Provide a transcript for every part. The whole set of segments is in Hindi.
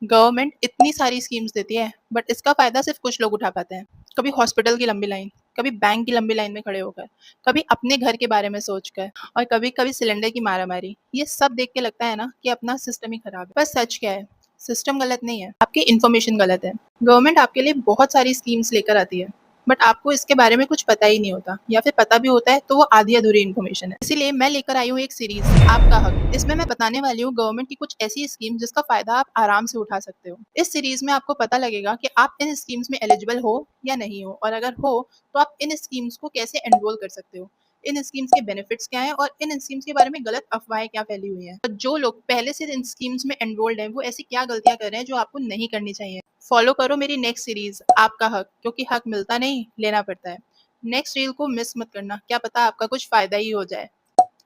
गवर्नमेंट इतनी सारी स्कीम्स देती है बट इसका फायदा सिर्फ कुछ लोग उठा पाते हैं। कभी हॉस्पिटल की लंबी लाइन, कभी बैंक की लंबी लाइन में खड़े होकर, कभी अपने घर के बारे में सोचकर और कभी कभी सिलेंडर की मारामारी। ये सब देख के लगता है ना कि अपना सिस्टम ही खराब है। पर सच क्या है? सिस्टम गलत नहीं है, आपकी इन्फॉर्मेशन गलत है। गवर्नमेंट आपके लिए बहुत सारी स्कीम्स लेकर आती है बट आपको इसके बारे में कुछ पता ही नहीं होता, या फिर पता भी होता है तो वो आधी अधूरी इन्फॉर्मेशन है। इसीलिए मैं लेकर आई हूँ एक सीरीज, आपका हक। इसमें मैं बताने वाली हूँ गवर्नमेंट की कुछ ऐसी स्कीम जिसका फायदा आप आराम से उठा सकते हो। इस सीरीज में आपको पता लगेगा कि आप इन स्कीम्स में एलिजिबल हो या नहीं हो, और अगर हो तो आप इन स्कीम्स को कैसे एनरोल कर सकते हो, इन स्कीम्स के बेनिफिट्स क्या हैं और इन स्कीम्स के बारे में गलत अफवाहें क्या फैली हुई हैं, और जो लोग पहले से इन स्कीम्स में एनरोल्ड हैं वो ऐसी क्या गलतियां कर रहे हैं जो आपको नहीं करनी चाहिए। फॉलो करो मेरी नेक्स्ट सीरीज, आपका हक, क्योंकि हक मिलता नहीं, लेना पड़ता है। नेक्स्ट रील को मिस मत करना, क्या पता आपका कुछ फायदा ही हो जाए।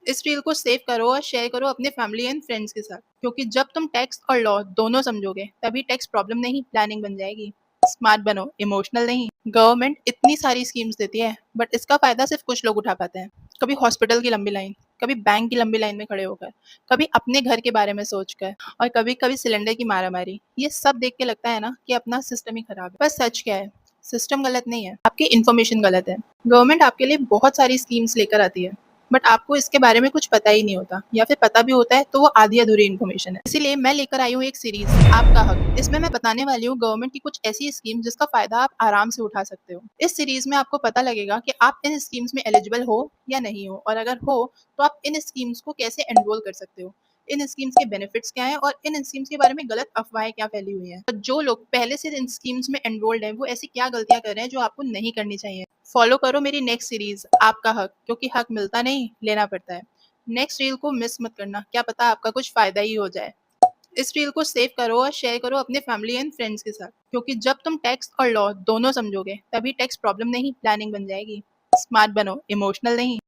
इस रील को सेव करो और शेयर करो अपने फैमिली एंड फ्रेंड्स के साथ, क्योंकि जब तुम टैक्स और लॉ दोनों समझोगे तभी टैक्स प्रॉब्लम नहीं, प्लानिंग बन जाएगी। स्मार्ट बनो, इमोशनल नहीं। गवर्नमेंट इतनी सारी स्कीम्स देती है बट इसका फायदा सिर्फ कुछ लोग उठा पाते हैं। कभी हॉस्पिटल की लंबी लाइन, कभी बैंक की लंबी लाइन में खड़े होकर, कभी अपने घर के बारे में सोचकर और कभी कभी सिलेंडर की मारामारी। ये सब देख के लगता है ना कि अपना सिस्टम ही खराब है। पर सच क्या है? सिस्टम गलत नहीं है, आपकी इन्फॉर्मेशन गलत है। गवर्नमेंट आपके लिए बहुत सारी स्कीम्स लेकर आती है बट आपको इसके बारे में कुछ पता ही नहीं होता, या फिर पता भी होता है तो वो आधी अधूरी इन्फॉर्मेशन है। इसीलिए मैं लेकर आई हूँ एक सीरीज, आपका हक। इसमें मैं बताने वाली हूँ गवर्नमेंट की कुछ ऐसी स्कीम जिसका फायदा आप आराम से उठा सकते हो। इस सीरीज में आपको पता लगेगा कि आप इन स्कीम्स में एलिजिबल हो या नहीं हो, और अगर हो तो आप इन स्कीम्स को कैसे एनरोल कर सकते हो, इन स्कीम्स के बेनिफिट्स क्या हैं और इन स्कीम्स के बारे में गलत अफवाहें क्या फैली हुई हैं, और जो लोग पहले से इन स्कीम्स में एनरोल्ड हैं वो ऐसी क्या गलतियां कर रहे हैं जो आपको नहीं करनी चाहिए। फॉलो करो मेरी नेक्स्ट सीरीज, आपका हक, क्योंकि हक मिलता नहीं, लेना पड़ता है। नेक्स्ट रील को मिस मत करना, क्या पता आपका कुछ फायदा ही हो जाए। इस रील को सेव करो और शेयर करो अपने फैमिली एंड फ्रेंड्स के साथ, क्योंकि जब तुम टैक्स और लॉ दोनों समझोगे तभी टैक्स प्रॉब्लम नहीं, प्लानिंग बन जाएगी। स्मार्ट बनो, इमोशनल नहीं।